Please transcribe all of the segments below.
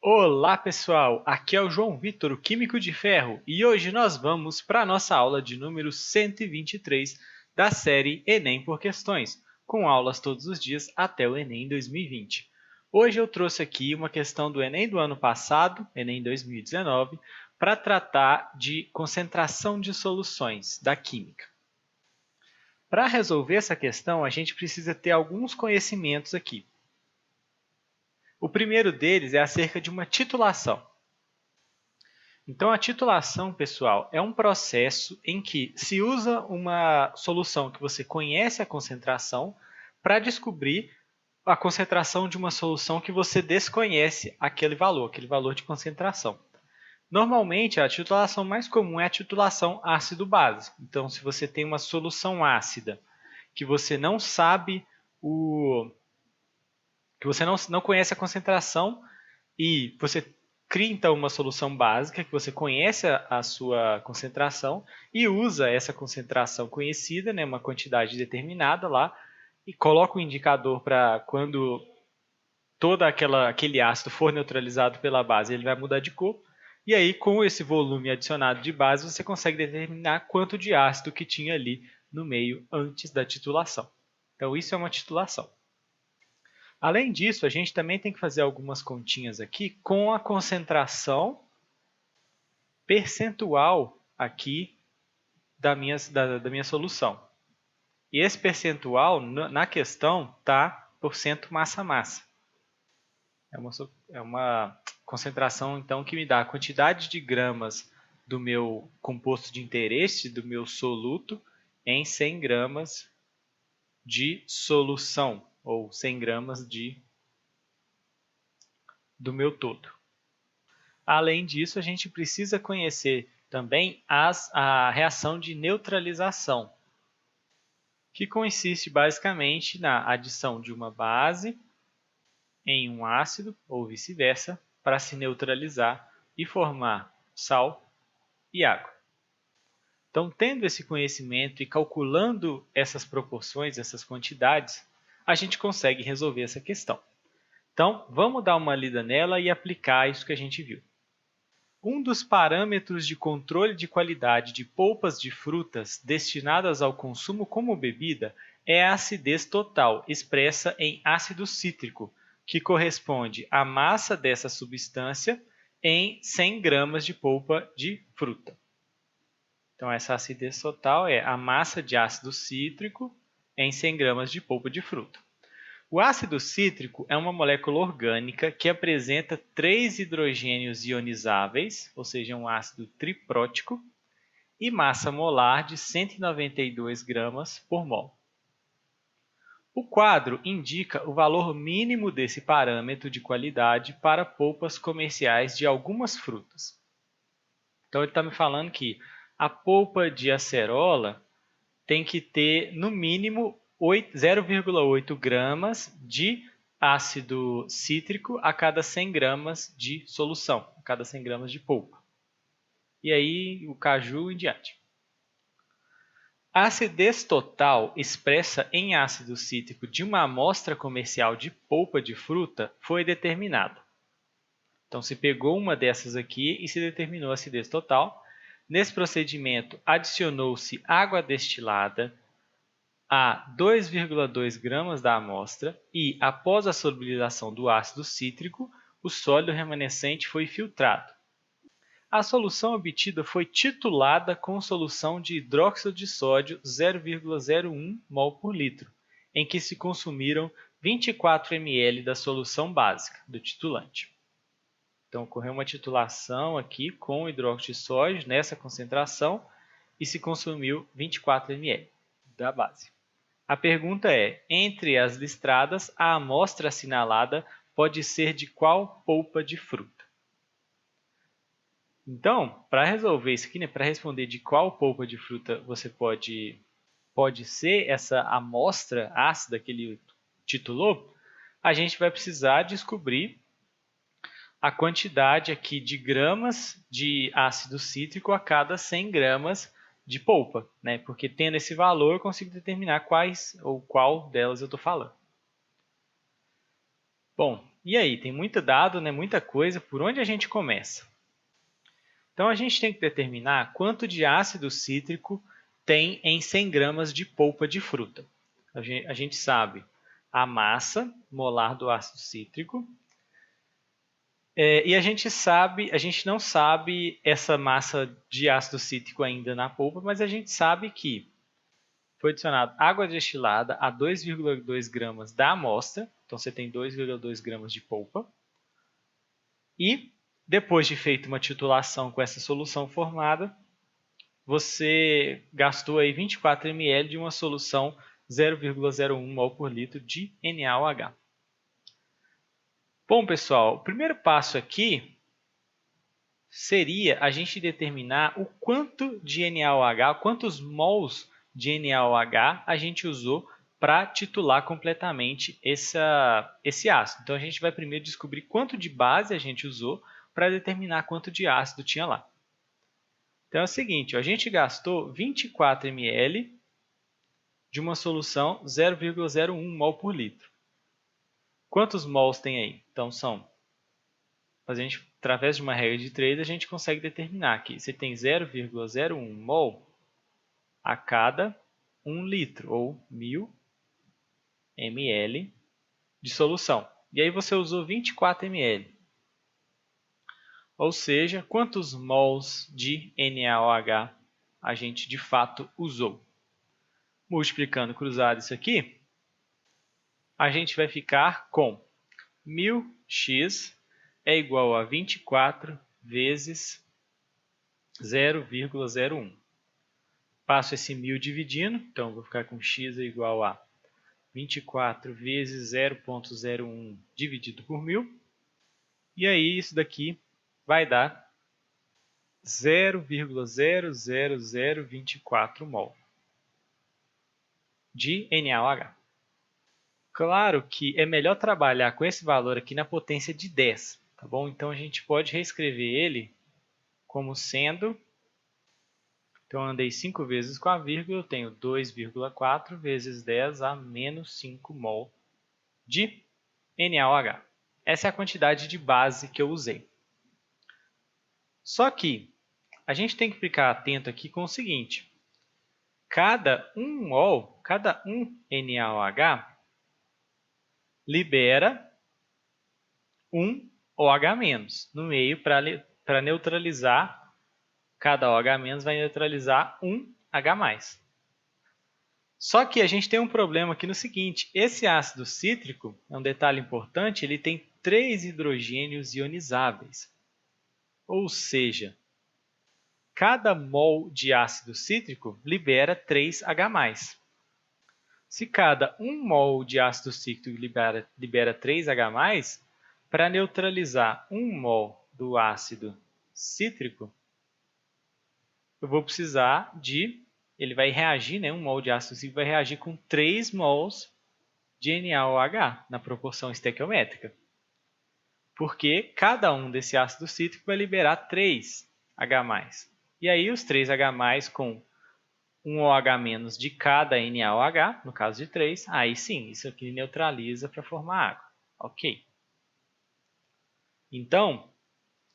Olá pessoal, aqui é o João Vitor, o Químico de Ferro, e hoje nós vamos para a nossa aula de número 123 da série Enem por Questões, com aulas todos os dias até o Enem 2020. Hoje eu trouxe aqui uma questão do Enem do ano passado, Enem 2019, para tratar de concentração de soluções da Química. Para resolver essa questão, a gente precisa ter alguns conhecimentos aqui. O primeiro deles é acerca de uma titulação. Então, a titulação, pessoal, é um processo em que se usa uma solução que você conhece a concentração para descobrir a concentração de uma solução que você desconhece aquele valor de concentração. Normalmente, a titulação mais comum é a titulação ácido-base. Então, se você tem uma solução ácida que você não sabe que você não conhece a concentração e você cria então uma solução básica que você conhece a sua concentração e usa essa concentração conhecida, né, uma quantidade determinada lá, e coloca o indicador para quando todo aquele ácido for neutralizado pela base, ele vai mudar de cor. E aí, com esse volume adicionado de base, você consegue determinar quanto de ácido que tinha ali no meio antes da titulação. Então, isso é uma titulação. Além disso, a gente também tem que fazer algumas continhas aqui com a concentração percentual aqui da minha solução. E esse percentual, na questão, está por cento massa-massa. É uma concentração, então, que me dá a quantidade de gramas do meu composto de interesse, do meu soluto, em 100 gramas de solução, ou 100 gramas do meu todo. Além disso, a gente precisa conhecer também a reação de neutralização, que consiste basicamente na adição de uma base em um ácido, ou vice-versa, para se neutralizar e formar sal e água. Então, tendo esse conhecimento e calculando essas proporções, essas quantidades, a gente consegue resolver essa questão. Então, vamos dar uma lida nela e aplicar isso que a gente viu. Um dos parâmetros de controle de qualidade de polpas de frutas destinadas ao consumo como bebida é a acidez total, expressa em ácido cítrico, que corresponde à massa dessa substância em 100 gramas de polpa de fruta. Então, essa acidez total é a massa de ácido cítrico em 100 gramas de polpa de fruta. O ácido cítrico é uma molécula orgânica que apresenta 3 hidrogênios ionizáveis, ou seja, um ácido triprótico, e massa molar de 192 gramas por mol. O quadro indica o valor mínimo desse parâmetro de qualidade para polpas comerciais de algumas frutas. Então, ele está me falando que a polpa de acerola tem que ter, no mínimo, 0,8 gramas de ácido cítrico a cada 100 gramas de solução, a cada 100 gramas de polpa. E aí, o caju em diante. A acidez total expressa em ácido cítrico de uma amostra comercial de polpa de fruta foi determinada. Então, se pegou uma dessas aqui e se determinou a acidez total. Nesse procedimento, adicionou-se água destilada a 2,2 gramas da amostra e, após a solubilização do ácido cítrico, o sólido remanescente foi filtrado. A solução obtida foi titulada com solução de hidróxido de sódio 0,01 mol por litro, em que se consumiram 24 ml da solução básica do titulante. Então, ocorreu uma titulação aqui com hidróxido de sódio nessa concentração e se consumiu 24 ml da base. A pergunta é, entre as listradas, a amostra assinalada pode ser de qual polpa de fruta? Então, para resolver isso aqui, né, para responder de qual polpa de fruta você pode ser essa amostra ácida que ele titulou, a gente vai precisar descobrir a quantidade aqui de gramas de ácido cítrico a cada 100 gramas de polpa, né? Porque tendo esse valor eu consigo determinar quais ou qual delas eu estou falando. Bom, E aí, tem muito dado, né? Muita coisa, por onde a gente começa? Então, a gente tem que determinar quanto de ácido cítrico tem em 100 gramas de polpa de fruta. A gente sabe a massa molar do ácido cítrico, e a gente não sabe essa massa de ácido cítrico ainda na polpa, mas a gente sabe que foi adicionado água destilada a 2,2 gramas da amostra, então você tem 2,2 gramas de polpa, e depois de feita uma titulação com essa solução formada, você gastou aí 24 ml de uma solução 0,01 mol por litro de NaOH. Bom, pessoal, o primeiro passo aqui seria a gente determinar o quanto de NaOH, quantos mols de NaOH a gente usou para titular completamente esse ácido. Então, a gente vai primeiro descobrir quanto de base a gente usou para determinar quanto de ácido tinha lá. Então, é o seguinte, a gente gastou 24 ml de uma solução 0,01 mol por litro. Quantos mols tem aí? Então, através de uma regra de 3, a gente consegue determinar que você tem 0,01 mol a cada 1 litro, ou 1000 ml de solução. E aí você usou 24 ml. Ou seja, quantos mols de NaOH a gente de fato usou? Multiplicando cruzado isso aqui, a gente vai ficar com 1000x é igual a 24 vezes 0,01. Passo esse 1000 dividindo, então vou ficar com x é igual a 24 vezes 0,01 dividido por 1000. E aí isso daqui vai dar 0,00024 mol de NaOH. Claro que é melhor trabalhar com esse valor aqui na potência de 10, tá bom? Então a gente pode reescrever ele como sendo, então eu andei 5 vezes com a vírgula, eu tenho 2,4 vezes 10 a menos 5 mol de NaOH. Essa é a quantidade de base que eu usei. Só que a gente tem que ficar atento aqui com o seguinte, cada 1 mol, cada 1 NaOH libera um OH- no meio para neutralizar, cada OH- vai neutralizar um H+. Só que a gente tem um problema aqui no seguinte, esse ácido cítrico, é um detalhe importante, ele tem 3 hidrogênios ionizáveis. Ou seja, cada mol de ácido cítrico libera 3 H+. Se cada 1 mol de ácido cítrico libera 3 H+, para neutralizar 1 mol do ácido cítrico, eu vou precisar ele vai reagir, né, 1 mol de ácido cítrico vai reagir com 3 mols de NaOH na proporção estequiométrica. Porque cada um desse ácido cítrico vai liberar 3 H+. E aí os 3 H+, com um OH- de cada NaOH, no caso de 3, aí sim, isso aqui neutraliza para formar água. Ok. Então,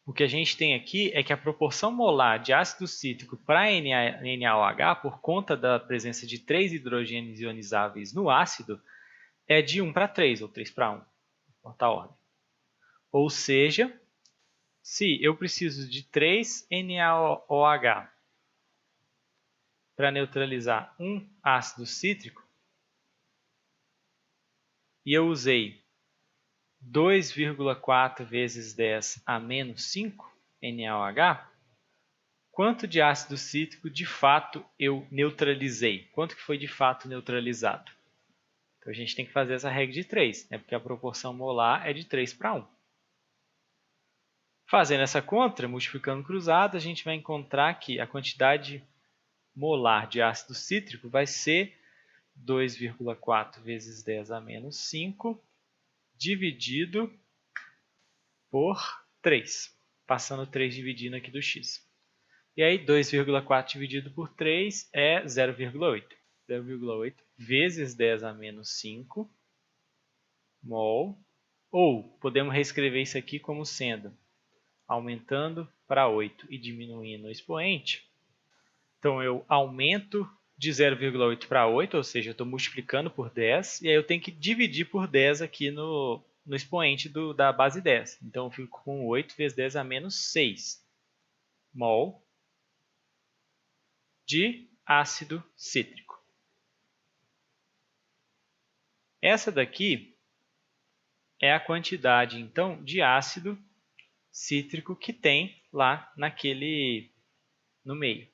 o que a gente tem aqui é que a proporção molar de ácido cítrico para NaOH, por conta da presença de 3 hidrogênios ionizáveis no ácido, é de 1 para 3, ou 3 para 1, quarta ordem. Ou seja, se eu preciso de 3 NaOH para neutralizar um ácido cítrico, e eu usei 2,4 vezes 10 a menos 5 NaOH, quanto de ácido cítrico de fato eu neutralizei? Quanto que foi de fato neutralizado? Então a gente tem que fazer essa regra de 3, né? Porque a proporção molar é de 3 para 1. Fazendo essa conta, multiplicando cruzado, a gente vai encontrar que a quantidade molar de ácido cítrico vai ser 2,4 vezes 10 a menos 5 dividido por 3, passando 3 dividindo aqui do x. E aí 2,4 dividido por 3 é 0,8. 0,8 vezes 10 a menos 5 mol, Ou podemos reescrever isso aqui como sendo aumentando para 8 e diminuindo o expoente. Então, eu aumento de 0,8 para 8, ou seja, eu estou multiplicando por 10, e aí eu tenho que dividir por 10 aqui no expoente da base 10. Então, eu fico com 8 vezes 10 a menos 6 mol de ácido cítrico. Essa daqui é a quantidade, então, de ácido cítrico que tem lá no meio.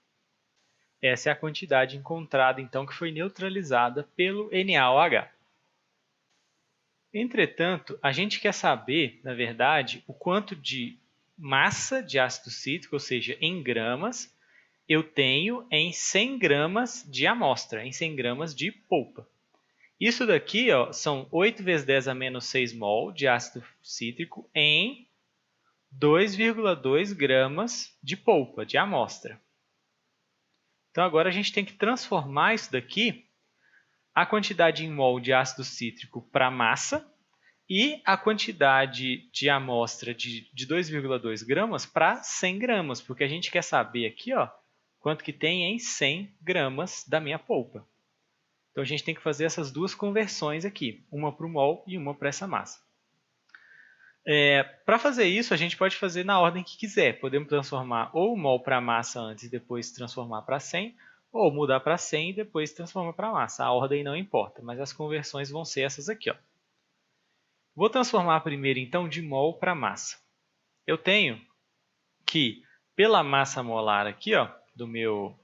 Essa é a quantidade encontrada, então, que foi neutralizada pelo NaOH. Entretanto, a gente quer saber, na verdade, o quanto de massa de ácido cítrico, ou seja, em gramas, eu tenho em 100 gramas de amostra, em 100 gramas de polpa. Isso daqui ó, são 8 vezes 10 a menos 6 mol de ácido cítrico em 2,2 gramas de polpa, de amostra. Então, agora a gente tem que transformar isso daqui, a quantidade em mol de ácido cítrico para massa e a quantidade de amostra de 2,2 gramas para 100 gramas, porque a gente quer saber aqui ó, quanto que tem em 100 gramas da minha polpa. Então, a gente tem que fazer essas duas conversões aqui, uma para o mol e uma para essa massa. Para fazer isso, a gente pode fazer na ordem que quiser. Podemos transformar ou o mol para massa antes e depois transformar para 100, ou mudar para 100 e depois transformar para massa. A ordem não importa, mas as conversões vão ser essas aqui. Ó. Vou transformar primeiro, então, de mol para massa. Eu tenho que, pela massa molar aqui, ó, do meu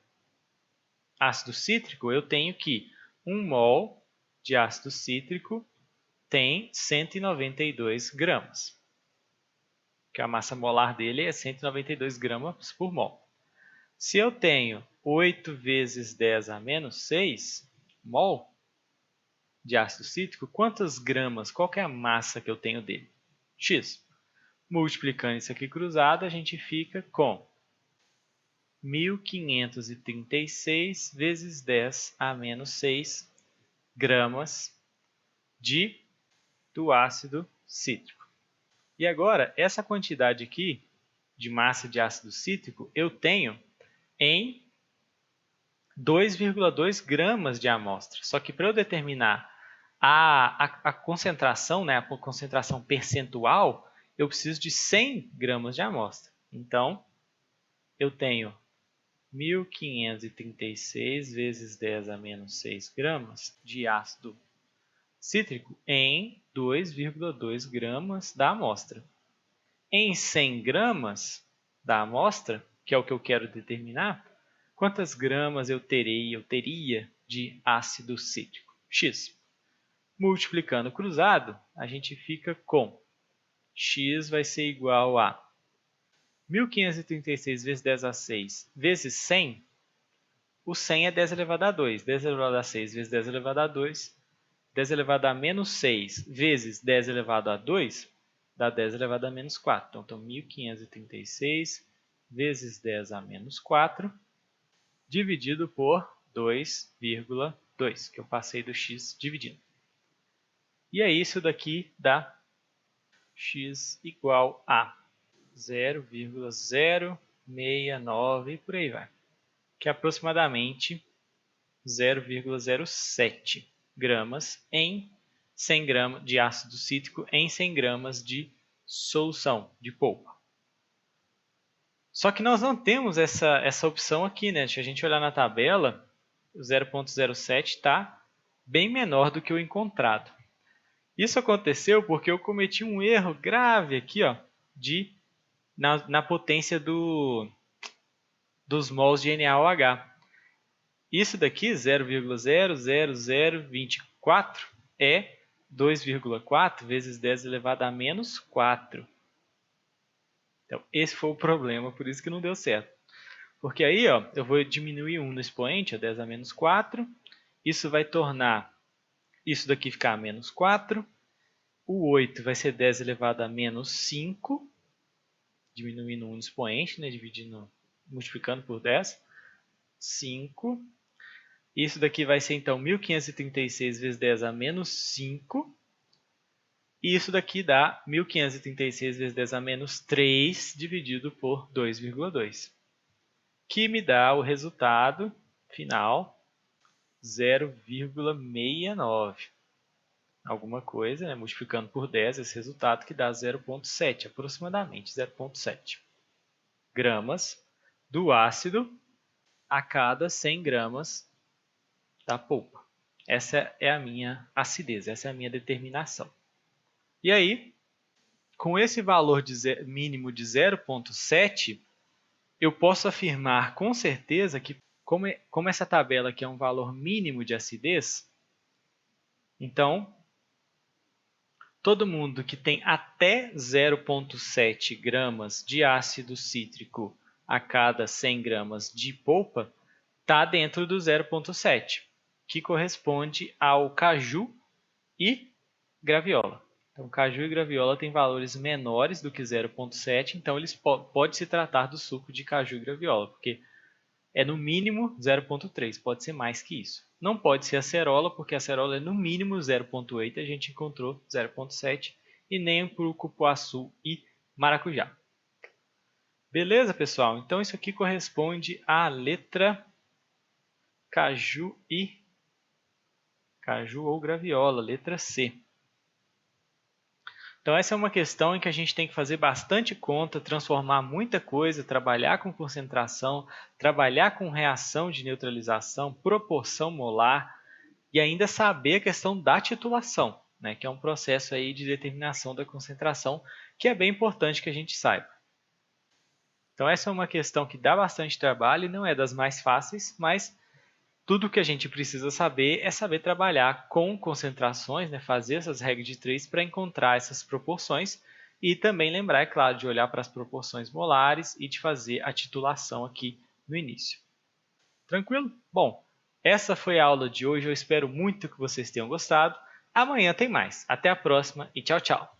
ácido cítrico, eu tenho que 1 mol de ácido cítrico tem 192 gramas. Que a massa molar dele é 192 gramas por mol. Se eu tenho 8 vezes 10 a menos 6 mol de ácido cítrico, quantas gramas, qual que é a massa que eu tenho dele? X. Multiplicando isso aqui cruzado, a gente fica com 1.536 vezes 10 a menos 6 gramas do ácido cítrico. E agora, essa quantidade aqui de massa de ácido cítrico, eu tenho em 2,2 gramas de amostra. Só que para eu determinar a concentração, né, a concentração percentual, eu preciso de 100 gramas de amostra. Então, eu tenho 1.536 vezes 10 a menos 6 gramas de ácido cítrico em 2,2 gramas da amostra. Em 100 gramas da amostra, que é o que eu quero determinar, quantas gramas eu teria de ácido cítrico? X. Multiplicando cruzado, a gente fica com X vai ser igual a 1.536 vezes 10 a 6 vezes 100. O 100 é 10 elevado a 2. 10 elevado a 6 vezes 10 elevado a 2. 10 elevado a menos 6 vezes 10 elevado a 2 dá 10 elevado a menos 4. Então, 1.536 vezes 10 a menos 4 dividido por 2,2, que eu passei do x dividindo. E aí, isso daqui dá x igual a 0,069 e por aí vai, que é aproximadamente 0,07 gramas em 100 gramas de ácido cítrico em 100 gramas de solução de polpa. Só que nós não temos essa opção aqui, né? Se a gente olhar na tabela, o 0,07 está bem menor do que o encontrado. Isso aconteceu porque eu cometi um erro grave aqui, ó, na potência dos mols de NaOH. Isso daqui, 0,00024, é 2,4 vezes 10 elevado a menos 4. Então, esse foi o problema, por isso que não deu certo. Porque aí, ó, eu vou diminuir 1 no expoente, ó, 10 a menos 4. Isso vai tornar isso daqui ficar a menos 4. O 8 vai ser 10 elevado a menos 5. Diminuindo 1 no expoente, né, multiplicando por 10. 5. Isso daqui vai ser, então, 1.536 vezes 10 a menos 5. E isso daqui dá 1536 vezes 10 a menos 3 dividido por 2,2, que me dá o resultado final 0,69. Alguma coisa, né? Multiplicando por 10, esse resultado que dá 0,7, aproximadamente 0,7 gramas do ácido a cada 100 gramas da polpa. Essa é a minha acidez, essa é a minha determinação. E aí, com esse valor mínimo de 0,7, eu posso afirmar com certeza que, como essa tabela aqui é um valor mínimo de acidez, então, todo mundo que tem até 0,7 gramas de ácido cítrico a cada 100 gramas de polpa está dentro do 0,7, que corresponde ao caju e graviola. Então, caju e graviola têm valores menores do que 0,7, então eles pode se tratar do suco de caju e graviola, porque é no mínimo 0,3, pode ser mais que isso. Não pode ser acerola, porque a acerola é no mínimo 0,8, a gente encontrou 0,7, e nem para o cupuaçu e maracujá. Beleza, pessoal? Então isso aqui corresponde à letra caju ou graviola, letra C. Então essa é uma questão em que a gente tem que fazer bastante conta, transformar muita coisa, trabalhar com concentração, trabalhar com reação de neutralização, proporção molar e ainda saber a questão da titulação, né, que é um processo aí de determinação da concentração que é bem importante que a gente saiba. Então essa é uma questão que dá bastante trabalho e não é das mais fáceis, mas tudo que a gente precisa saber é saber trabalhar com concentrações, né? Fazer essas regras de 3 para encontrar essas proporções e também lembrar, é claro, de olhar para as proporções molares e de fazer a titulação aqui no início. Tranquilo? Bom, essa foi a aula de hoje, eu espero muito que vocês tenham gostado. Amanhã tem mais. Até a próxima e tchau, tchau!